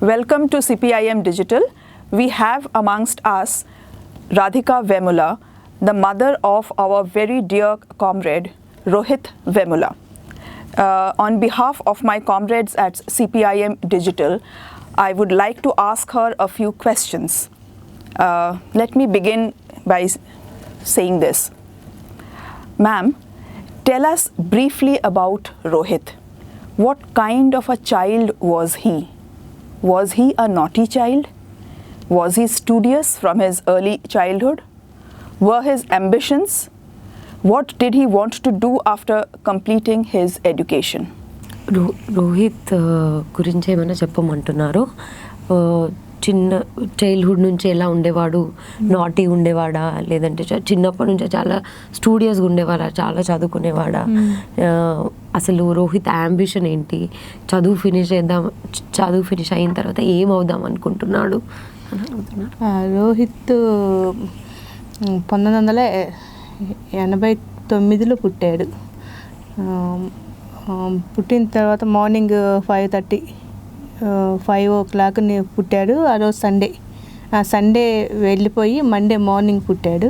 Welcome to CPIM Digital. We have amongst us Radhika Vemula, the mother of our very dear comrade Rohit Vemula. On behalf of my comrades at CPIM Digital, I would like to ask her a few questions. Let me begin by saying this. Ma'am, tell us briefly about Rohit. What kind of a child was he? Was he a naughty child? Was he studious from his early childhood? Were his ambitions? What did he want to do after completing his education? Rohit గురించి ఏమైనా చెప్పమంటున్నారు. చిన్న childhood నుంచి ఎలా ఉండేవాడు, naughty ఉండేవాడా, లేదంటే చిన్నప్పటి నుంచి చాలా స్టూడియస్గా ఉండేవాడా, చాలా చదువుకునేవాడా, అసలు రోహిత్ యాంబిషన్ ఏంటి, చదువు ఫినిష్ అయిన తర్వాత ఏమవుదాం అనుకుంటున్నాడు. రోహిత్ 1989లో పుట్టాడు. పుట్టిన తర్వాత మార్నింగ్ 5 o'clock పుట్టాడు. ఆ రోజు సండే వెళ్ళిపోయి మండే మార్నింగ్ పుట్టాడు.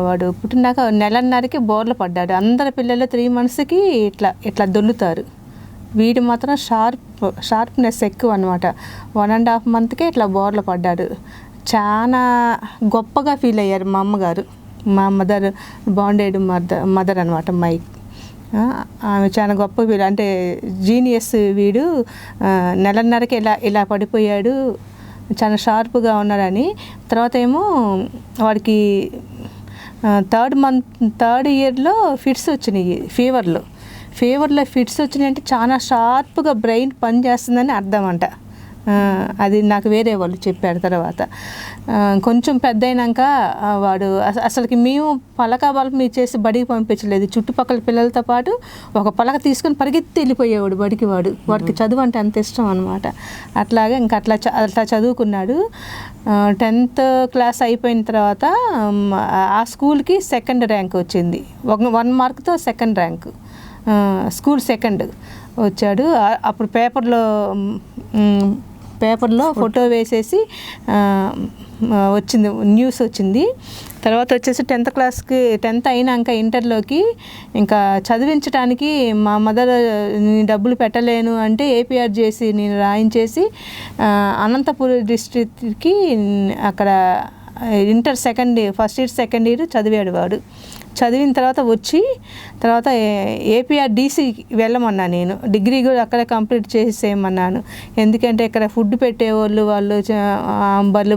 వాడు పుట్టినాక నెలన్నరకి బోర్లు పడ్డాడు. అందరి పిల్లలు 3 monthsకి ఇట్లా దొల్లుతారు. వీడు మాత్రం షార్ప్నెస్ ఎక్కువ అనమాట. 1.5 monthకే ఇట్లా బోర్లు పడ్డాడు. చాలా గొప్పగా ఫీల్ అయ్యారు మా అమ్మగారు. మా మదర్ బాండెడ్ మదర్ అనమాట. ఆమె చాలా గొప్ప వీడు, అంటే జీనియస్ వీడు, నెలన్నరకి ఇలా పడిపోయాడు, చాలా షార్ప్గా ఉన్నాడని. తర్వాత ఏమో వాడికి థర్డ్ ఇయర్లో ఫిట్స్ వచ్చినాయి. ఫీవర్లో ఫిట్స్ వచ్చినాయి అంటే చాలా షార్ప్గా బ్రెయిన్ పని చేస్తుందని అర్థం అంట. అది నాకు వేరే వాళ్ళు చెప్పారు. తర్వాత కొంచెం పెద్ద అయినాక వాడు అసలుకి మేము పలక బలప చేసి బడికి పంపించలేదు. చుట్టుపక్కల పిల్లలతో పాటు ఒక పలక తీసుకొని పరిగెత్తి వెళ్ళిపోయేవాడు బడికి. వాడికి చదువు అంటే అంత ఇష్టం అనమాట. అట్లాగే అట్లా చదువుకున్నాడు. 10th class అయిపోయిన తర్వాత ఆ స్కూల్కి 2nd rank వచ్చింది. 1 markతో 2nd rank, స్కూల్ 2nd వచ్చాడు. అప్పుడు పేపర్లో ఫోటో వేసేసి వచ్చింది, న్యూస్ వచ్చింది. తర్వాత వచ్చేసి 10th అయినాక ఇంటర్లోకి ఇంకా చదివించడానికి మా మదర్ డబ్బులు పెట్టలేను అంటే ఏపీఆర్ చేసి నేను రాయించేసి అనంతపురం డిస్ట్రిక్ట్కి అక్కడ inter first year 2nd year చదివాడు వాడు. చదివిన తర్వాత ఏపీఆర్ డీసీ వెళ్ళమన్నా. నేను డిగ్రీ కూడా అక్కడే కంప్లీట్ చేసేయమన్నాను. ఎందుకంటే ఇక్కడ ఫుడ్ పెట్టేవాళ్ళు వాళ్ళు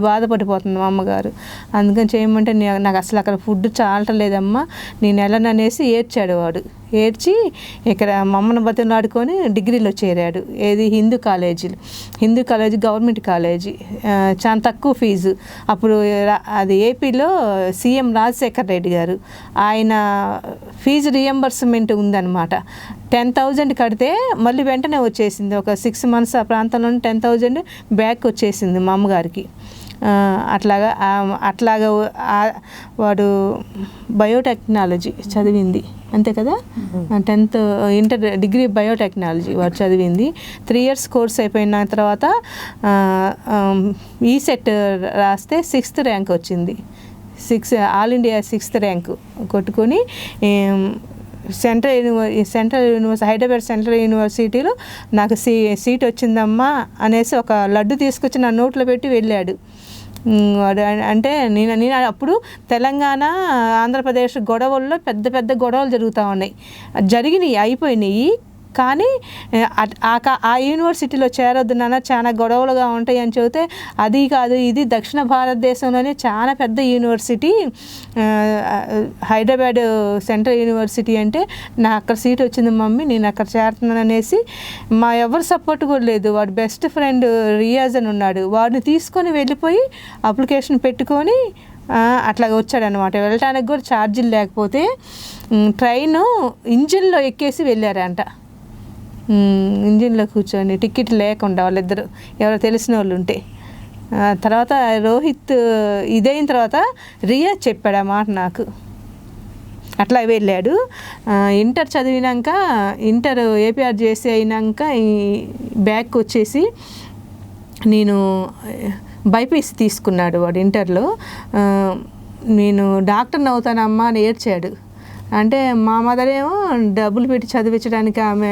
బాధపడిపోతుంది మా అమ్మగారు. అందుకని చేయమంటే నాకు అసలు అక్కడ ఫుడ్ చాలటలేదమ్మా, నేను వెళ్ళననేసి ఏడ్చాడు వాడు. ఏడ్చి ఇక్కడ మమ్మల్ని బతిలాడుకొని డిగ్రీలో చేరాడు. ఏది హిందూ కాలేజీ గవర్నమెంట్ కాలేజీ, చాలా తక్కువ ఫీజు. అప్పుడు అది ఏపీలో సీఎం రాజశేఖర్ రెడ్డి గారు, ఆయన ఫీజు రియంబర్స్మెంట్ ఉందన్నమాట. 10,000 కడితే మళ్ళీ వెంటనే వచ్చేసింది. ఒక 6 months ఆ ప్రాంతంలో 10,000 బ్యాక్ వచ్చేసింది మా అమ్మగారికి. అట్లాగా వాడు బయోటెక్నాలజీ చదివింది, అంతే కదా. 10th ఇంటర్ డిగ్రీ బయోటెక్నాలజీ వాడు చదివింది. 3 years కోర్స్ అయిపోయిన తర్వాత ఈసెట్ రాస్తే 6th rank వచ్చింది. ఆల్ ఇండియా 6th rank కొట్టుకొని హైదరాబాద్ సెంట్రల్ యూనివర్సిటీలో నాకు సీట్ వచ్చిందమ్మా అనేసి ఒక లడ్డు తీసుకొచ్చి నా నోట్లో పెట్టి వెళ్ళాడు వాడు. అంటే నేను అప్పుడు తెలంగాణ ఆంధ్రప్రదేశ్ గొడవల్లో పెద్ద గొడవలు జరుగుతూ ఉన్నాయి, అయిపోయినాయి. కానీ ఆ యూనివర్సిటీలో చేరొద్దు నాన్న, చాలా గొడవలుగా ఉంటాయి అని చెబితే, అది కాదు ఇది దక్షిణ భారతదేశంలోనే చాలా పెద్ద యూనివర్సిటీ హైదరాబాద్ సెంట్రల్ యూనివర్సిటీ అంటే నాకు అక్కడ సీట్ వచ్చింది మమ్మీ, నేను అక్కడ చేరుతున్నాను అనేసి. మా ఎవరు సపోర్ట్ కూడా లేదు. వాడు బెస్ట్ ఫ్రెండ్ రియాజ్ అని ఉన్నాడు, వాడిని తీసుకొని వెళ్ళిపోయి అప్లికేషన్ పెట్టుకొని అట్లాగ వచ్చాడనమాట. వెళ్ళటానికి కూడా ఛార్జీలు లేకపోతే ట్రైను ఇంజిన్లో ఎక్కేసి వెళ్ళారంట. ఇంజిన్లో కూర్చొని టికెట్ లేకుండా వాళ్ళిద్దరు ఎవరో తెలిసిన వాళ్ళు ఉంటే. తర్వాత రోహిత్ ఇదైన తర్వాత రియా చెప్పాడు ఆ మాట నాకు. అట్లా వెళ్ళాడు. ఇంటర్ చదివినాక ఇంటర్ ఏపీఆర్ చేసి అయినాక బ్యాక్ వచ్చేసి నేను బైపీసీ తీసుకున్నాడు వాడు ఇంటర్లో. నేను డాక్టర్ని అవుతానమ్మా అని ఏడ్చాడు. అంటే మా మదర్ ఏమో డబ్బులు పెట్టి చదివించడానికి ఆమె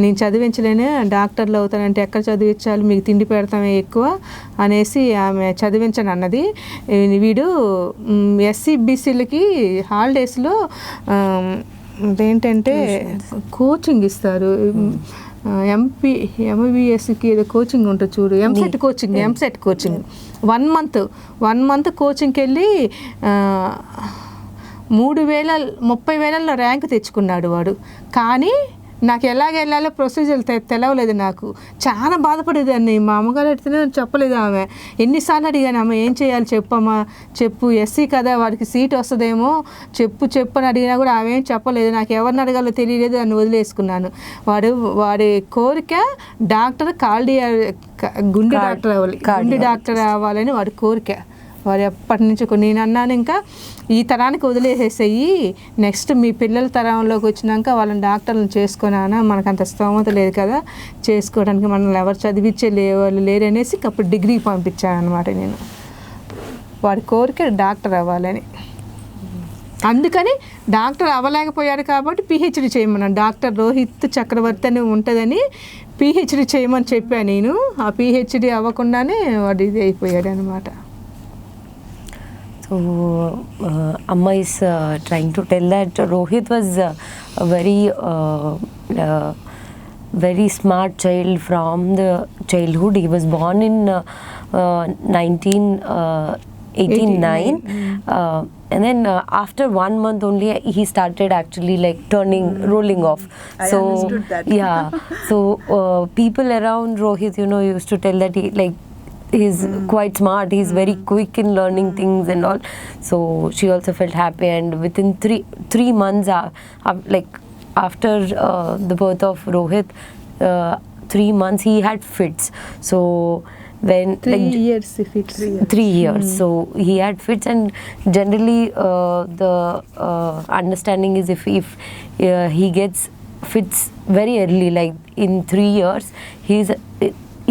నేను చదివించలేను, డాక్టర్లు అవుతానంటే ఎక్కడ చదివించాలి, మీకు తిండి పెడతామే ఎక్కువ అనేసి ఆమె చదివించను అన్నది. వీడు ఎస్సీబీసీలకి హాలిడేస్లో ఏంటంటే కోచింగ్ ఇస్తారు. ఎంబీబీఎస్కి ఏదో కోచింగ్ ఉంటుంది చూడు, ఎంసెట్ కోచింగ్ 1 మంత్ కోచింగ్కి వెళ్ళి 30,000 ర్యాంక్ తెచ్చుకున్నాడు వాడు. కానీ నాకు ఎలాగ వెళ్ళాలో ప్రొసీజర్ తెలవలేదు. నాకు చాలా బాధపడేదాన్ని. మా అమ్మగారు అడిగితే చెప్పలేదు. ఆమె ఎన్నిసార్లు అడిగాను, అమ్మ ఏం చేయాలి చెప్పమ్మా, చెప్పు, ఎస్సీ కదా వాడికి సీట్ వస్తుందేమో, చెప్పు అని అడిగినా కూడా ఆమె ఏం చెప్పలేదు. నాకు ఎవరిని అడగాలో తెలియలేదు, దాన్ని వదిలేసుకున్నాను. వాడి కోరిక డాక్టర్ గుండె డాక్టర్ అవ్వాలని వాడి కోరిక. వారు ఎప్పటి నుంచి నేను అన్నాను, ఇంకా ఈ తరానికి వదిలేసేసేయి, నెక్స్ట్ మీ పిల్లల తరంలోకి వచ్చినాక వాళ్ళని డాక్టర్లను చేసుకున్నానా, మనకు అంత స్తోమత లేదు కదా చేసుకోవడానికి, మనల్ని ఎవరు చదివించే వాళ్ళు లేరు అనేసి అప్పుడు డిగ్రీకి పంపించాను అనమాట నేను. వాడి కోరిక డాక్టర్ అవ్వాలని. అందుకని డాక్టర్ అవ్వలేకపోయాడు కాబట్టి పిహెచ్డి చేయమన్నాను. డాక్టర్ రోహిత్ చక్రవర్తి అని ఉంటుందని పిహెచ్డి చేయమని చెప్పాను నేను. ఆ పిహెచ్డి అవ్వకుండానే వాడు ఇది అయిపోయాడు అనమాట. So Amma is trying to tell that Rohit was a very smart child from the childhood. He was born in 1989 and then after 1 month only he started actually like rolling off. I understood that. Yeah, so people around Rohit, you know, used to tell that he's quite smart, he's very quick in learning things and all. So she also felt happy, and within three months like after the birth of Rohit, 3 months he had fits. So when 3 years fits. 3 years. So he had fits, and generally the understanding is if he gets fits very early, like in 3 years,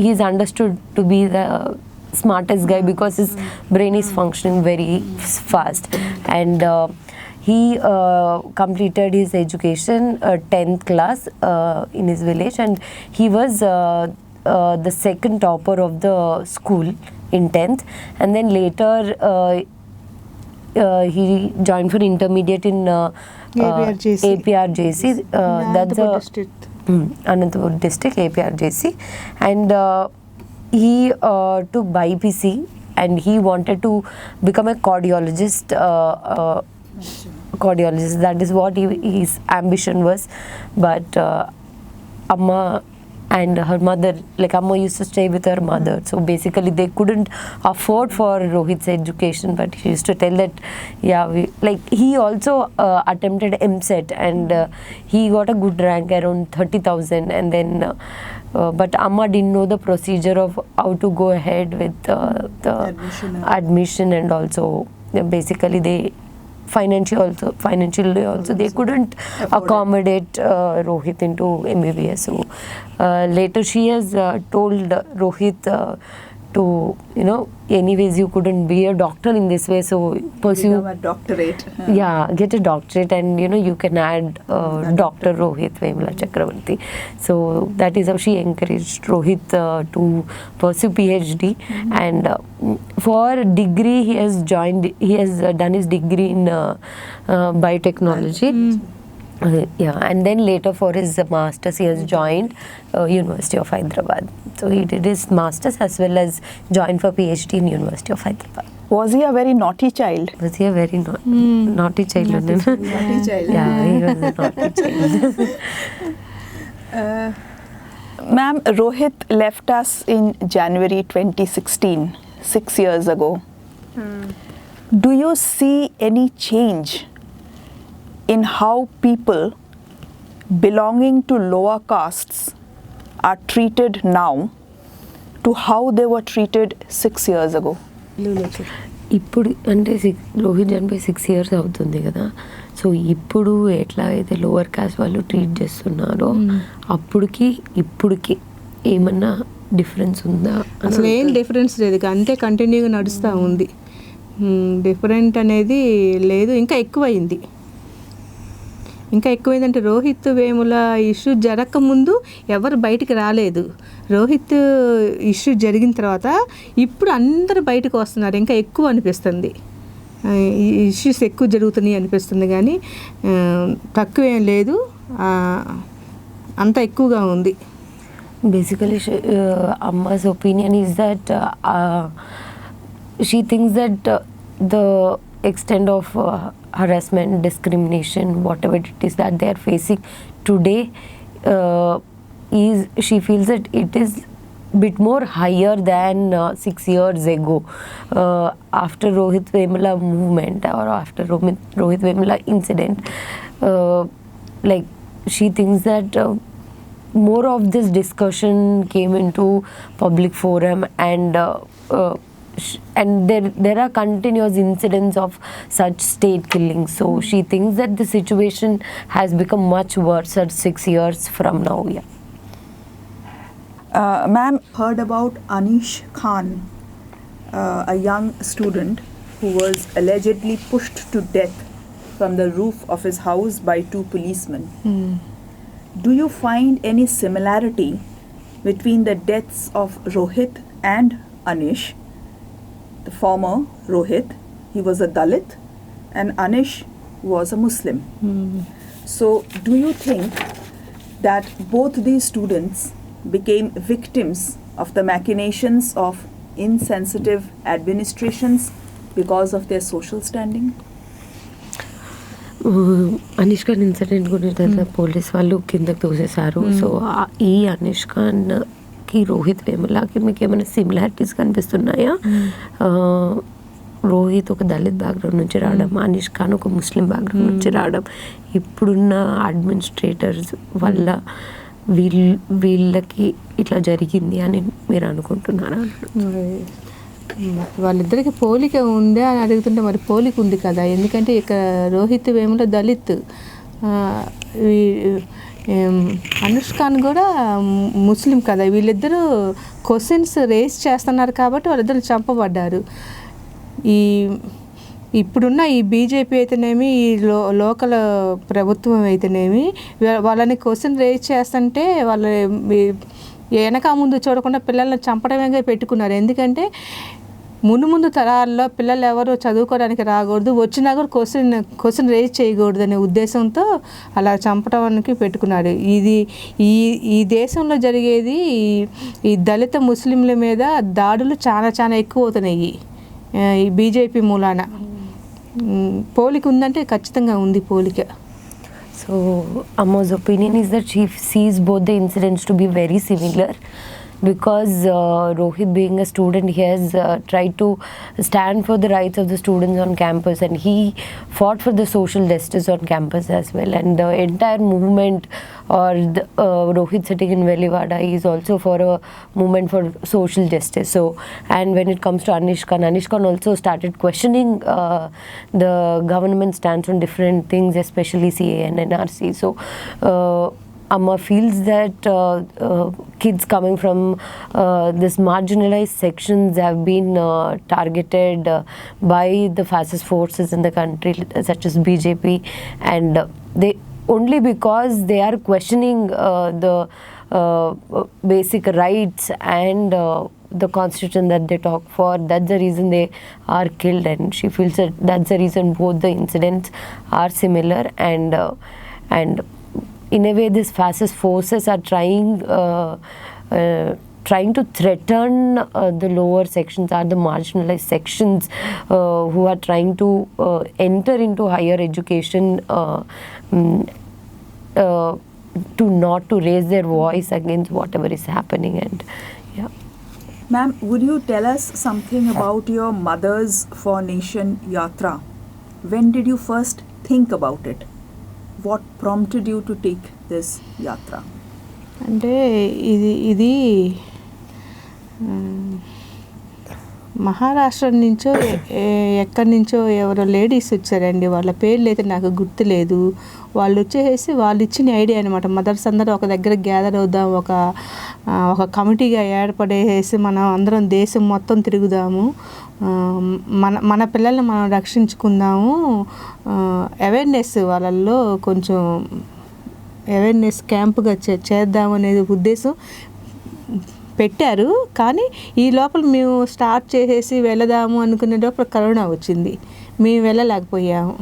he's understood to be the smartest guy because his brain is functioning very fast. And he completed his education 10th class in his village, and he was the second topper of the school in 10th. And then later he joined for intermediate in APRJC. That's a Anantapur district, APRJC, and he took BIPC, and he wanted to become a cardiologist. That is what his ambition was. But Amma and her mother, like Amma used to stay with her mother, so basically they couldn't afford for Rohit's education. But she used to tell that he also attempted MSET, and he got a good rank, around 30,000, and then but Amma didn't know the procedure of how to go ahead with the admission, and also basically they financially also they couldn't accommodate Rohit into MBBS. So later she has told Rohit to, you know, anyways you couldn't be a doctor in this way, so pursue a doctorate. Yeah, get a doctorate, and you know you can add Dr. Rohit Vemula Chakravarti. So that is how she encouraged Rohit to pursue PhD. And for degree he has done his degree in biotechnology. And then later for his masters he has joined University of Hyderabad. So he did his masters as well as joined for PhD in University of Hyderabad. Was he a very naughty child? Was he a very naughty child? Naughty child. Yeah, he was a naughty child. Ma'am, Rohit left us in January 2016, 6 years ago. Do you see any change in how people belonging to lower castes are treated now to how they were treated 6 years ago? ఇప్పుడు అంటే రోహిత్ చనిపోయి 6 years అవుతుంది కదా. So ఇప్పుడు ఎట్లా అయితే lower caste వాళ్ళు treat చేస్తున్నారో అప్పటికి ఇప్పటికి ఏమన్నా డిఫరెన్స్ ఉందా? అసలు ఏం డిఫరెన్స్ లేదు, అంతే కంటిన్యూగా నడుస్తూ ఉంది. డిఫరెంట్ అనేది లేదు, ఇంకా ఎక్కువైంది. ఇంకా ఎక్కువైందంటే రోహిత్ వేముల ఇష్యూ జరగకముందు ఎవరు బయటికి రాలేదు. రోహిత్ ఇష్యూ జరిగిన తర్వాత ఇప్పుడు అందరు బయటకు వస్తున్నారు. ఇంకా ఎక్కువ అనిపిస్తుంది, ఇష్యూస్ ఎక్కువ జరుగుతున్నాయి అనిపిస్తుంది, కానీ తక్కువేం లేదు, అంత ఎక్కువగా ఉంది. Basically, Amma's opinion is that she thinks that the extent of harassment, discrimination, whatever it is that they are facing today, she feels that it is bit more higher than 6 years ago, after Rohit Vemula movement or after Rohit Vemula incident. Like she thinks that more of this discussion came into public forum, and there are continuous incidents of such state killings. So she thinks that the situation has become much worse at 6 years from now. Yeah. Ma'am, heard about Anish Khan, a young student who was allegedly pushed to death from the roof of his house by 2 policemen. Do you find any similarity between the deaths of Rohit and Anish? The former, Rohit, he was a Dalit, and Anish was a Muslim. So do you think that both these students became victims of the machinations of insensitive administrations because of their social standing? Anish Khan incident గురించి police వాళ్ళు కిందకి తోసేశారు. So ఈ అనీష్ ఖాన్కి రోహిత్ వేములకి మీకు ఏమైనా similarities కనిపిస్తున్నాయా? రోహిత్ ఒక Dalit background నుంచి రావడం, అనీష్ ఖాన్ ఒక ముస్లిం బ్యాక్గ్రౌండ్ నుంచి రావడం, ఇప్పుడున్న అడ్మినిస్ట్రేటర్స్ వల్ల వీళ్ళకి ఇట్లా జరిగింది అని మీరు అనుకుంటున్నారా? వాళ్ళిద్దరికి పోలిక ఉందా అని అడుగుతుంటే మరి పోలిక ఉంది కదా, ఎందుకంటే ఇక రోహిత్ వేముల దళిత్, అనుష్ ఖాన్ కూడా ముస్లిం కదా. వీళ్ళిద్దరూ క్వశ్చన్స్ రేస్ చేస్తున్నారు కాబట్టి వాళ్ళిద్దరు చంపబడ్డారు. ఇప్పుడున్న ఈ బీజేపీ అయితేనేమి, ఈ లోకల్ ప్రభుత్వం అయితేనేమి, వాళ్ళని క్వశ్చన్ రేస్ చేస్తుంటే వాళ్ళ వెనక ముందు చూడకుండా పిల్లల్ని చంపడమే పెట్టుకున్నారు. ఎందుకంటే ముందు తరాల్లో పిల్లలు ఎవరు చదువుకోవడానికి రాకూడదు, వచ్చినా కూడా క్వశ్చన్ రేజ్ చేయకూడదు అనే ఉద్దేశంతో అలా చంపడానికి పెట్టుకున్నాడు. ఈ దేశంలో జరిగేది ఈ దళిత ముస్లింల మీద దాడులు చాలా ఎక్కువ అవుతున్నాయి ఈ బీజేపీ మూలాన. పోలిక ఉందంటే ఖచ్చితంగా ఉంది పోలిక. So Amma's opinion is that she sees both the incidents to be very similar, because Rohit, being a student, he has tried to stand for the rights of the students on campus, and he fought for the social justice on campus as well. And the entire movement, or Rohit sitting in Veliwada, is also for a movement for social justice. So, and when it comes to Anish Khan also started questioning the government stance on different things, especially CA and NRC. So Amma feels that kids coming from this marginalized sections have been targeted by the fascist forces in the country, such as BJP, and they only because they are questioning the basic rights and the constitution that they talk for. That's the reason they are killed, and she feels that that's the reason both the incidents are similar, and in a way these fascist forces are trying to threaten the lower sections, or the marginalized sections who are trying to enter into higher education, to not to raise their voice against whatever is happening. And yeah. Ma'am, would you tell us something about your Mothers for Nation Yatra? When did you first think about it? What prompted you to take this yatra? అంటే ఇది మహారాష్ట్ర నుంచో ఎక్కడి నుంచో ఎవరో ladies వచ్చారండి. వాళ్ళ పేర్లు అయితే నాకు గుర్తులేదు. వాళ్ళు వచ్చేసి వాళ్ళు ఇచ్చిన ఐడియా అనమాట. మదర్స్ అందరూ ఒక దగ్గర గ్యాదర్ అవుదాం, ఒక కమిటీగా ఏర్పడేసి మనం అందరం దేశం మొత్తం తిరుగుదాము, మన పిల్లల్ని మనం రక్షించుకుందాము, అవేర్నెస్ వాళ్ళల్లో కొంచెం అవేర్నెస్ క్యాంపుగా చేద్దాం అనేది ఉద్దేశం పెట్టారు. కానీ ఈ లోపల మేము స్టార్ట్ చేసేసి వెళదాము అనుకునే లోపల కరోనా వచ్చింది, మేము వెళ్ళలేకపోయాము.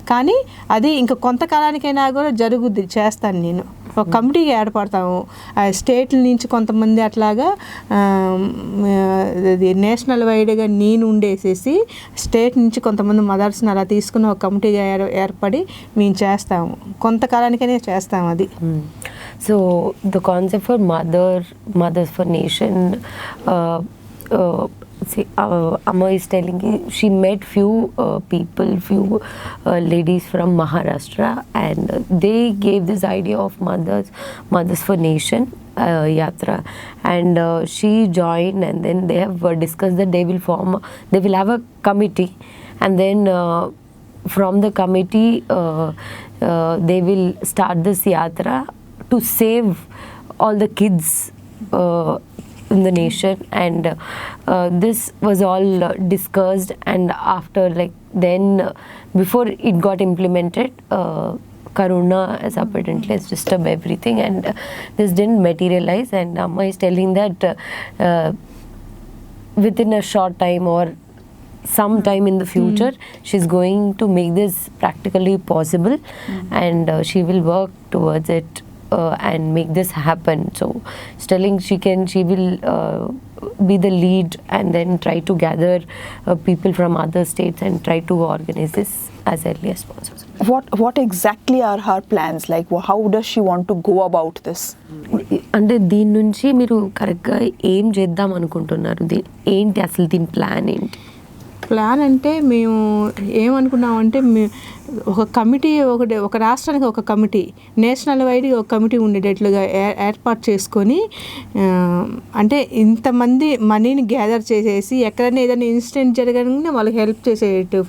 కానీ అది ఇంకా కొంతకాలానికైనా కూడా జరుగుద్ది, చేస్తాను నేను. ఒక కమిటీగా ఏర్పడతాము, స్టేట్ల నుంచి కొంతమంది అట్లాగా నేషనల్ వైడ్గా నేను ఉండేసేసి స్టేట్ నుంచి కొంతమంది మదర్స్ని అలా తీసుకుని ఒక కమిటీగా ఏర్పడి మేము చేస్తాము, కొంతకాలానికైనా చేస్తాము అది. So the concept for mothers for nation, Amma is telling she met few people, few ladies from Maharashtra, and they gave this idea of mothers for nation yatra, and she joined, and then they have discussed that they will have a committee, and then from the committee they will start this yatra to save all the kids in the nation. And this was all discussed, and after before it got implemented, Corona has apparently disturbed everything, and this didn't materialize. And Amma is telling that within a short time or some time in the future, she's going to make this practically possible, and she will work towards it and make this happen. So she's telling she will be the lead, and then try to gather people from other states and try to organize this as early as possible. What exactly are her plans? Like, how does she want to go about this? అంటే దీని నుంచి మీరు కరెక్ట్గా ఏం చేద్దాం అనుకుంటున్నారు? ఏంటి అసలు దీని ప్లాన్ ఏంటి? ప్లాన్ అంటే మేము ఏమనుకున్నామంటే, ఒక కమిటీ, ఒక రాష్ట్రానికి ఒక కమిటీ, నేషనల్ వైడ్గా ఒక కమిటీ ఉండేటట్లుగా ఏర్పాటు చేసుకొని, అంటే ఇంతమంది మనీని గ్యాదర్ చేసేసి ఎక్కడైనా ఏదైనా ఇన్సిడెంట్ జరగగానే వాళ్ళకి హెల్ప్ చేసేటట్టు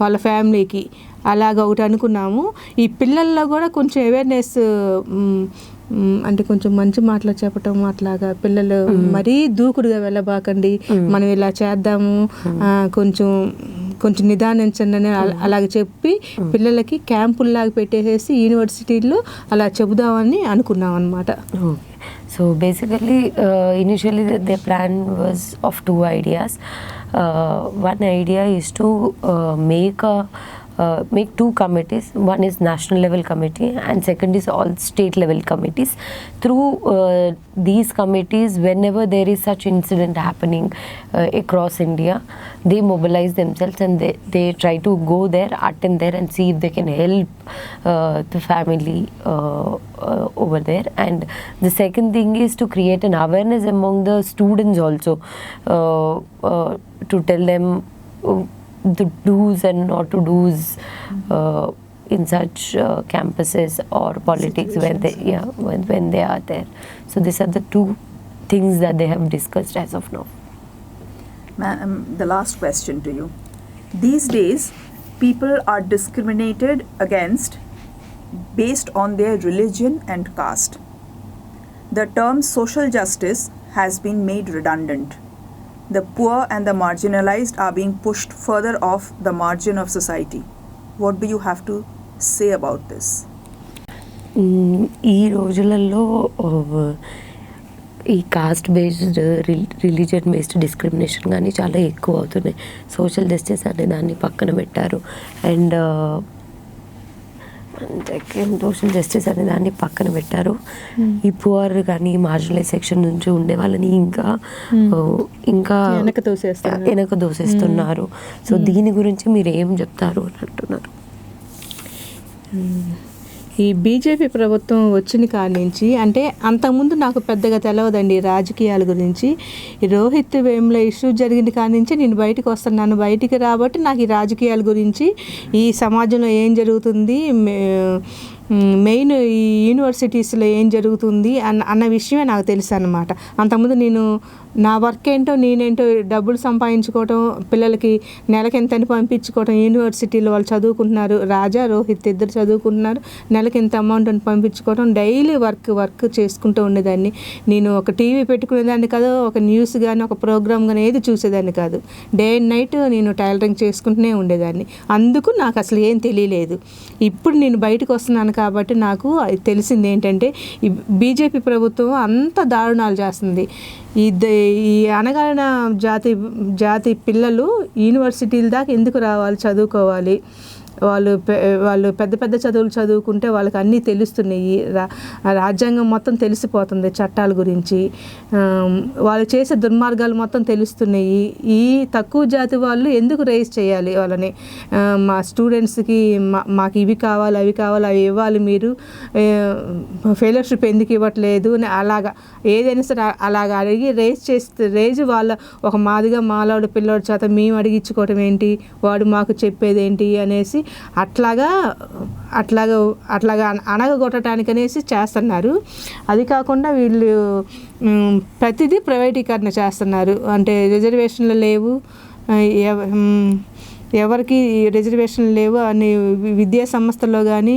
వాళ్ళ ఫ్యామిలీకి అలాగ ఒకటి అనుకున్నాము. ఈ పిల్లల్లో కూడా కొంచెం అవేర్నెస్, అంటే కొంచెం మంచి మాటలు చెప్పటం, అట్లాగా పిల్లలు మరీ దూకుడుగా వెళ్ళబాకండి, మనం ఇలా చేద్దాము, కొంచెం నిదానించండి అని అలాగ చెప్పి పిల్లలకి క్యాంపుల్లాగా పెట్టేసేసి యూనివర్సిటీల్లో అలా చెబుదామని అనుకున్నాం అన్నమాట. So basically, initially the plan was of two ideas. One idea is to make two committees. One is national level committee, and second is all state level committees. Through these committees, whenever there is such incident happening across India, they mobilize themselves, and they try to go there, attend there, and see if they can help the family over there. And the second thing is to create an awareness among the students also, to tell them the do's and not to do's in such campuses or politics when they are there. So these are the two things that they have discussed as of now. Ma'am, the last question to you. These days, people are discriminated against based on their religion and caste. The term social justice has been made redundant. The poor and the marginalized are being pushed further off the margin of society. What do you have to say about this? ఈ రోజులలో ఈ cost based, religion based discrimination కానీ చాలా ఎక్కువ అవుతున్నాయి. Social justice అనే దాన్ని పక్కన పెట్టారు, అండ్ సోషల్ జస్టిస్ అనే దాన్ని పక్కన పెట్టారు. ఈ పువర్ కానీ మార్జినలైజ్ సెక్షన్ నుంచి ఉండే వాళ్ళని ఇంకా వెనక దోసేస్తున్నారు. సో దీని గురించి మీరు ఏం చెప్తారు అని అంటున్నారు? ఈ బీజేపీ ప్రభుత్వం వచ్చిన కాడి నుంచి, అంటే అంతకుముందు నాకు పెద్దగా తెలియదండి రాజకీయాల గురించి. ఈ రోహిత్ వేముల ఇష్యూ జరిగిన కాడి నుంచి నేను బయటకు వస్తున్నాను. బయటికి రాబట్టి నాకు ఈ రాజకీయాల గురించి, ఈ సమాజంలో ఏం జరుగుతుంది, మెయిన్ ఈ యూనివర్సిటీస్లో ఏం జరుగుతుంది అన్న విషయమే నాకు తెలుసు అన్నమాట. అంతకుముందు నేను నా వర్క్ ఏంటో నేనేంటో డబ్బులు సంపాదించుకోవటం, పిల్లలకి నెలకి ఎంత అని పంపించుకోవటం, యూనివర్సిటీలో వాళ్ళు చదువుకుంటున్నారు, రాజా రోహిత్ ఇద్దరు చదువుకుంటున్నారు, నెలకి ఎంత అమౌంట్ అని పంపించుకోవటం, డైలీ వర్క్ చేసుకుంటూ ఉండేదాన్ని. నేను ఒక టీవీ పెట్టుకునేదాన్ని కాదు, ఒక న్యూస్ కానీ ఒక ప్రోగ్రామ్ కానీ ఏది చూసేదాన్ని కాదు. డే అండ్ నైట్ నేను టైలరింగ్ చేసుకుంటూనే ఉండేదాన్ని. అందుకు నాకు అసలు ఏం తెలియలేదు. ఇప్పుడు నేను బయటకు వస్తున్నాను కాబట్టి నాకు తెలిసింది ఏంటంటే ఈ బీజేపీ ప్రభుత్వం అంత దారుణాలు చేస్తుంది. ఈ అనగారిన జాతి పిల్లలు యూనివర్సిటీల దాకా ఎందుకు రావాలి, చదువుకోవాలి? వాళ్ళు పెద్ద పెద్ద చదువులు చదువుకుంటే వాళ్ళకి అన్నీ తెలుస్తున్నాయి, రాజ్యాంగం మొత్తం తెలిసిపోతుంది, చట్టాల గురించి వాళ్ళు చేసే దుర్మార్గాలు మొత్తం తెలుస్తున్నాయి. ఈ తక్కువ జాతి వాళ్ళు ఎందుకు రైజ్ చేయాలి వాళ్ళని? మా స్టూడెంట్స్కి మాకు ఇవి కావాలి, అవి కావాలి, అవి ఇవ్వాలి, మీరు ఫెలోషిప్ ఎందుకు ఇవ్వట్లేదు అని అలాగా ఏదైనా సరే అలాగా అడిగి రేజ్ వాళ్ళ ఒక మాదిగా మాలోడు పిల్లోడు చేత మేము అడిగించుకోవటం ఏంటి, వాడు మాకు చెప్పేది ఏంటి అనేసి అట్లాగా అనగగొట్టడానికి అనేసి చేస్తున్నారు. అది కాకుండా వీళ్ళు ప్రతిదీ ప్రైవేటీకరణ చేస్తున్నారు. అంటే రిజర్వేషన్లు లేవు, ఎవరికి రిజర్వేషన్లు లేవు అని విద్యా సంస్థల్లో కానీ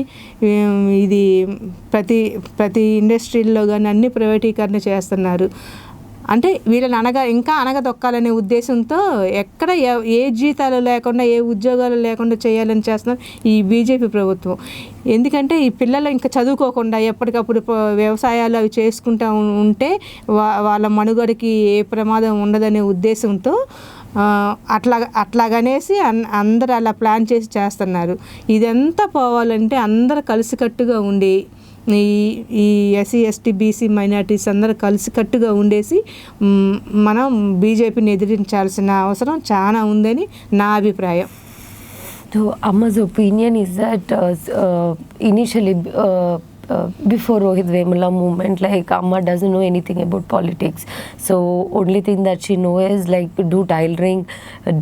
ఇది ప్రతి ఇండస్ట్రీల్లో కానీ అన్ని ప్రైవేటీకరణ చేస్తున్నారు. అంటే వీళ్ళని ఇంకా అనగదొక్కాలనే ఉద్దేశంతో ఎక్కడ ఏ జీతాలు లేకుండా ఏ ఉద్యోగాలు లేకుండా చేయాలని చేస్తున్నారు ఈ బీజేపీ ప్రభుత్వం. ఎందుకంటే ఈ పిల్లలు ఇంకా చదువుకోకుండా ఎప్పటికప్పుడు వ్యవసాయాలు అవి చేసుకుంటూ ఉంటే వాళ్ళ మనుగడకి ఏ ప్రమాదం ఉండదనే ఉద్దేశంతో అట్లాగనేసి అందరూ అలా ప్లాన్ చేసి చేస్తున్నారు. ఇదంతా పోవాలంటే అందరూ కలిసికట్టుగా ఉండి ఈ ఎస్సీ ఎస్టీ బీసీ మైనారిటీస్ అందరూ కలిసికట్టుగా ఉండేసి మనం బీజేపీని ఎదిరించాల్సిన అవసరం చాలా ఉందని నా అభిప్రాయం. So Amma's opinion is that initially before Rohit Vemula movement, like Amma doesn't know anything about politics. So only thing that she knows is like do tailoring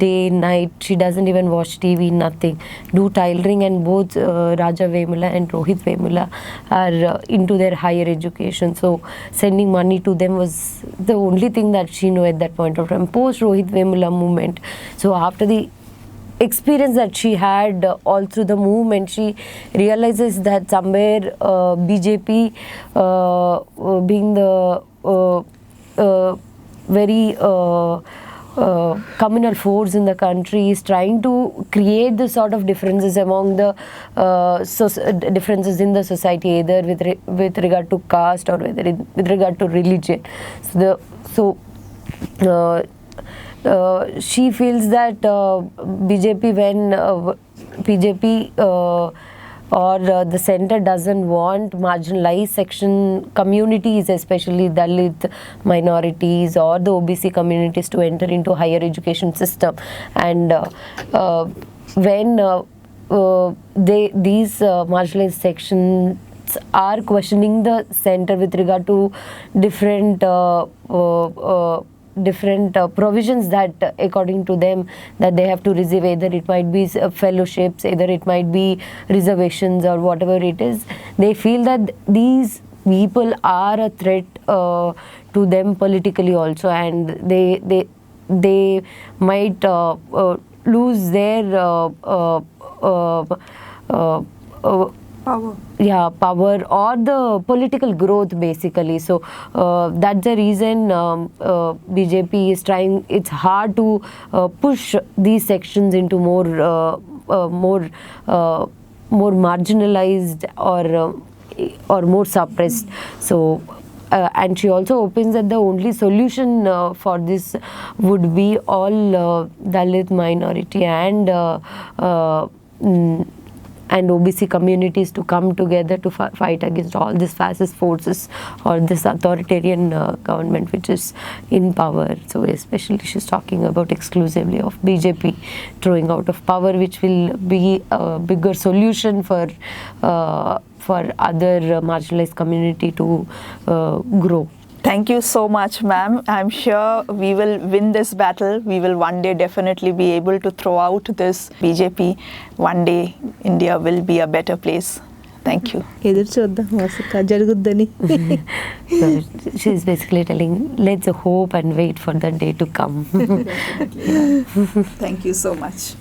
day night. She doesn't even watch TV, nothing. Do tailoring, and both Raja Vemula and Rohit Vemula are into their higher education. So sending money to them was the only thing that she knew at that point of time. Post Rohit Vemula movement, so after the experience that she had all through the movement, she realizes that somewhere BJP being the very communal force in the country is trying to create the sort of differences among the differences in the society, either with regard to caste or with regard to religion. She feels that BJP or the center doesn't want marginalized section communities, especially Dalit minorities or the OBC communities, to enter into higher education system. And when these marginalized sections are questioning the center with regard to different provisions that according to them that they have to receive, either it might be fellowships, either it might be reservations or whatever it is, they feel that these people are a threat to them politically also, and they might lose their power or the political growth basically. So that's the reason BJP is trying its hard to push these sections into more marginalized or more suppressed. So and she also opines that the only solution for this would be all Dalit minority and OBC communities to come together to fight against all these fascist forces or this authoritarian government which is in power. So especially she's talking about exclusively of BJP throwing out of power, which will be a bigger solution for other marginalized community to grow. Thank you so much, ma'am. I'm sure we will win this battle. We will one day definitely be able to throw out this BJP. One day India will be a better place. Thank you. ఎదురు చూద్దాం Varshika జరుగుద్దని. So she's basically telling, let's hope and wait for the day to come. Thank you so much.